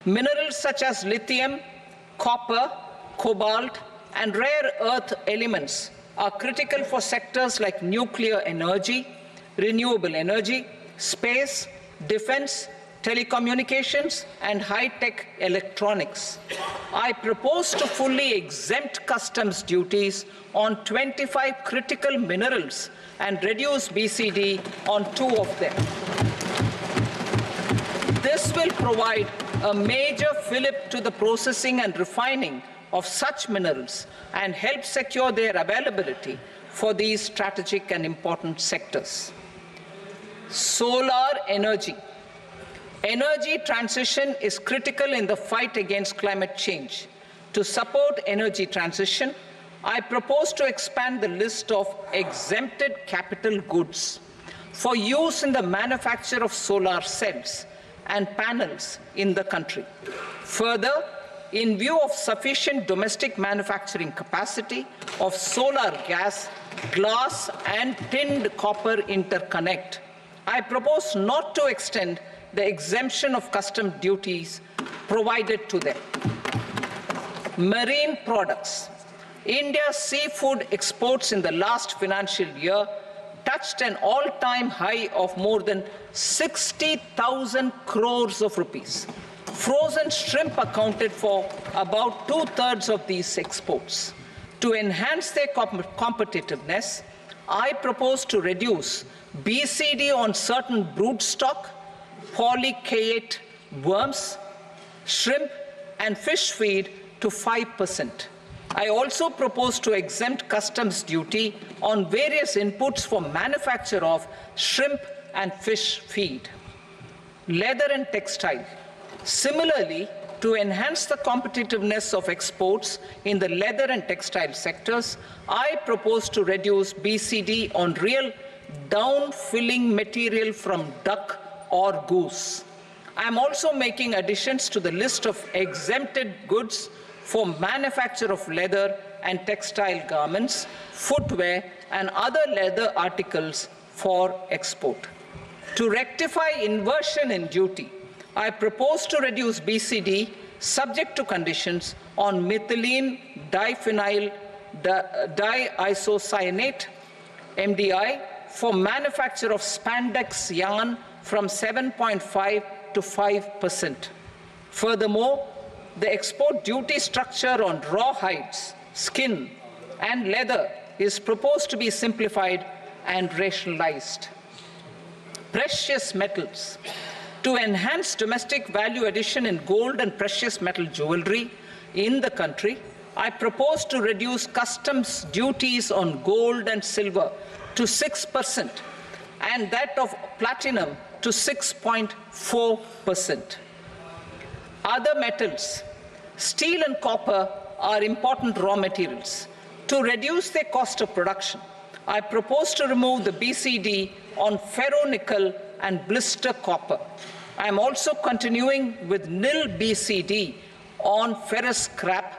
Minerals such as lithium, copper, cobalt, and rare earth elements are critical for sectors like nuclear energy, renewable energy, space, defense, telecommunications, and high-tech electronics. I propose to fully exempt customs duties on 25 critical minerals and reduce BCD on 2 of them. This will provide a major fillip to the processing and refining of such minerals and help secure their availability for these strategic and important sectors. Solar energy. Energy transition is critical in the fight against climate change. To support energy transition, I propose to expand the list of exempted capital goods for use in the manufacture of solar cells and panels in the country. Further, in view of sufficient domestic manufacturing capacity of solar gas, glass, and tinned copper interconnect, I propose not to extend the exemption of custom duties provided to them. Marine products. India's seafood exports in the last financial year touched an all-time high of more than 60,000 crores of rupees. Frozen shrimp accounted for about 2/3 of these exports. To enhance their competitiveness, I propose to reduce BCD on certain broodstock, polychaete worms, shrimp, and fish feed to 5%. I also propose to exempt customs duty on various inputs for manufacture of shrimp and fish feed. Leather and textile. Similarly, to enhance the competitiveness of exports in the leather and textile sectors, I propose to reduce BCD on real down-filling material from duck or goose. I am also making additions to the list of exempted goods for manufacture of leather and textile garments, footwear, and other leather articles for export. To rectify inversion in duty, I propose to reduce BCD subject to conditions on methylene diphenyl diisocyanate MDI for manufacture of spandex yarn from 7.5 to 5%. Furthermore, the export duty structure on raw hides, skin, and leather is proposed to be simplified and rationalized. Precious metals. To enhance domestic value addition in gold and precious metal jewelry in the country, I propose to reduce customs duties on gold and silver to 6% and that of platinum to 6.4%. Other metals. Steel and copper are important raw materials. To reduce their cost of production, I propose to remove the BCD on ferronickel and blister copper. I am also continuing with nil BCD on ferrous scrap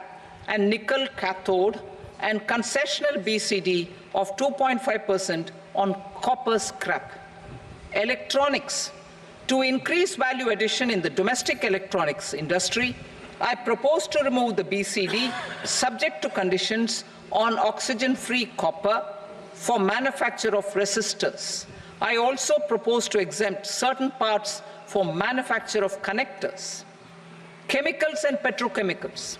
and nickel cathode and concessional BCD of 2.5% on copper scrap. Electronics. To increase value addition in the domestic electronics industry, I propose to remove the BCD subject to conditions on oxygen-free copper for manufacture of resistors. I also propose to exempt certain parts for manufacture of connectors. Chemicals and petrochemicals.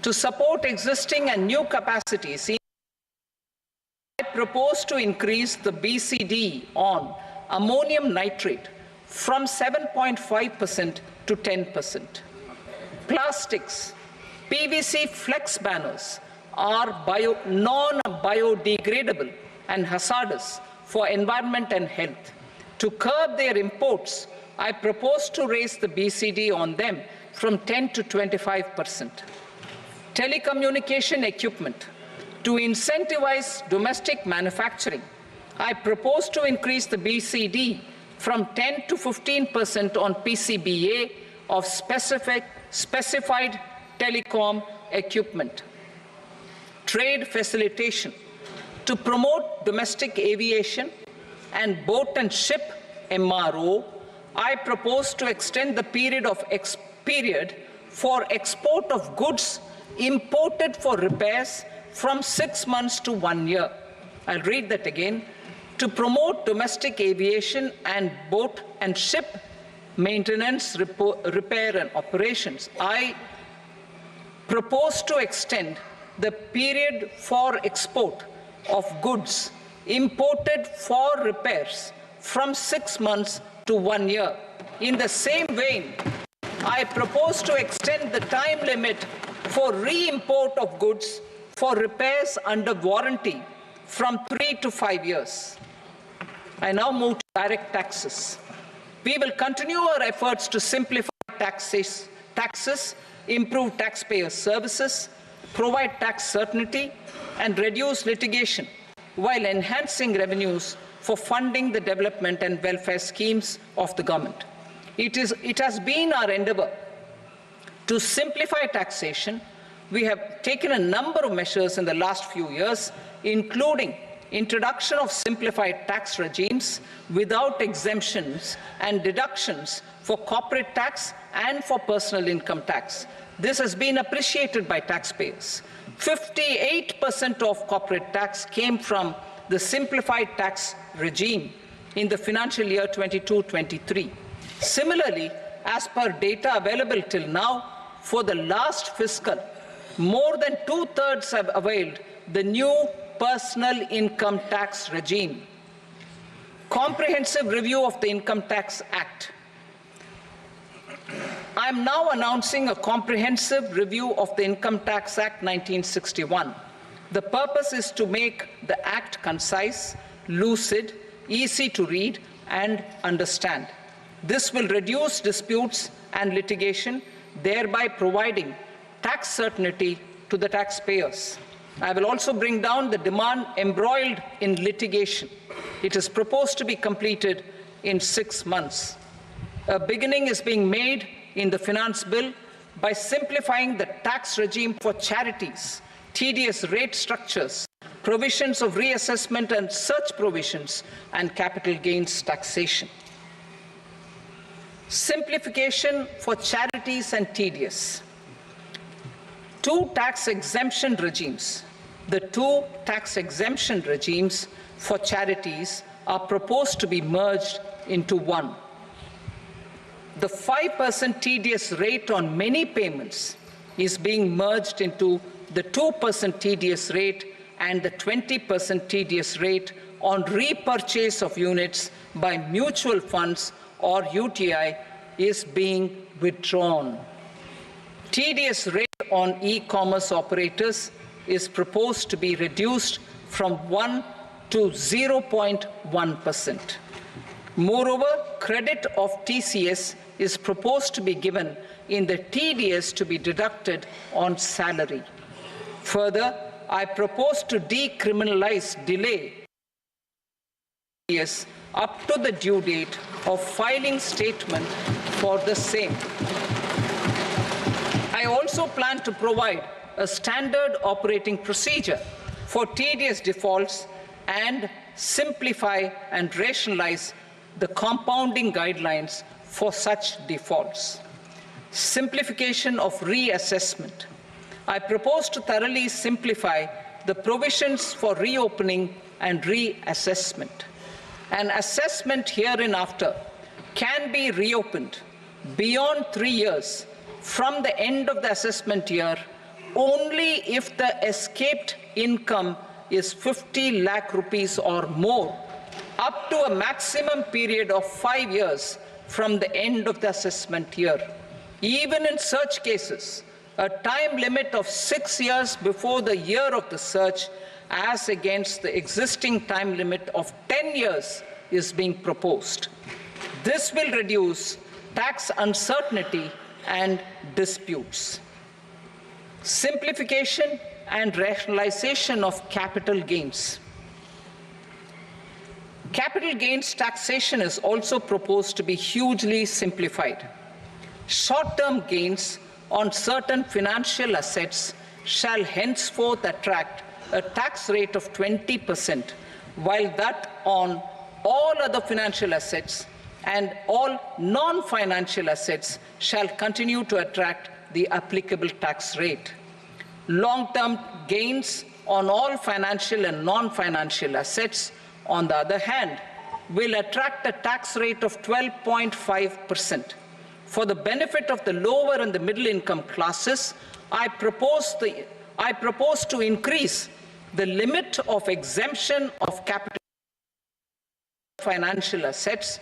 To support existing and new capacities, I propose to increase the BCD on ammonium nitrate from 7.5% to 10%. Plastics. PVC flex banners are non-biodegradable and hazardous for environment and health. To curb their imports, I propose to raise the BCD on them from 10 to 25%. Telecommunication equipment. To incentivize domestic manufacturing, I propose to increase the BCD from 10 to 15% on PCBA of specified telecom equipment. Trade facilitation. To promote domestic aviation and boat and ship MRO, I propose to extend the period of period for export of goods imported for repairs from 6 months to 1 year. I'll read that again. To promote domestic aviation and boat and ship maintenance, repair and operations, I propose to extend the period for export of goods imported for repairs from 6 months to 1 year. In the same vein, I propose to extend the time limit for re-import of goods for repairs under warranty from 3 to 5 years. I now move to direct taxes. We will continue our efforts to simplify taxes, improve taxpayer services, provide tax certainty, and reduce litigation while enhancing revenues for funding the development and welfare schemes of the government. It has been our endeavor to simplify taxation. We have taken a number of measures in the last few years, including introduction of simplified tax regimes without exemptions and deductions for corporate tax and for personal income tax. This has been appreciated by taxpayers. 58% of corporate tax came from the simplified tax regime in the financial year 22-23. Similarly, as per data available till now, for the last fiscal, more than 2/3 have availed the new personal income tax regime. Comprehensive review of the Income Tax Act. I am now announcing a comprehensive review of the Income Tax Act 1961. The purpose is to make the Act concise, lucid, easy to read and understand. This will reduce disputes and litigation, thereby providing tax certainty to the taxpayers. I will also bring down the demand embroiled in litigation. It is proposed to be completed in 6 months. A beginning is being made in the finance bill by simplifying the tax regime for charities, tedious rate structures, provisions of reassessment and such provisions, and capital gains taxation. Simplification for charities and tedious. Two tax exemption regimes. The two tax exemption regimes for charities are proposed to be merged into one. The 5% tedious rate on many payments is being merged into the 2% tedious rate, and the 20% tedious rate on repurchase of units by mutual funds or UTI is being withdrawn. Tedious rate on e-commerce operators is proposed to be reduced from 1 to 0.1%. Moreover, credit of TCS is proposed to be given in the TDS to be deducted on salary. Further, I propose to decriminalize delay up to the due date of filing statement for the same. I also plan to provide a standard operating procedure for tedious defaults and simplify and rationalize the compounding guidelines for such defaults. Simplification of reassessment. I propose to thoroughly simplify the provisions for reopening and reassessment. An assessment hereinafter can be reopened beyond 3 years from the end of the assessment year only if the escaped income is 50 lakh rupees or more, up to a maximum period of 5 years from the end of the assessment year. Even in such cases, a time limit of 6 years before the year of the search, as against the existing time limit of 10 years, is being proposed. This will reduce tax uncertainty and disputes. Simplification and rationalization of capital gains. Capital gains taxation is also proposed to be hugely simplified. Short-term gains on certain financial assets shall henceforth attract a tax rate of 20%, while that on all other financial assets and all non-financial assets shall continue to attract the applicable tax rate. Long-term gains on all financial and non-financial assets, on the other hand, will attract a tax rate of 12.5%. For the benefit of the lower and the middle income classes, I propose to increase the limit of exemption of capital financial assets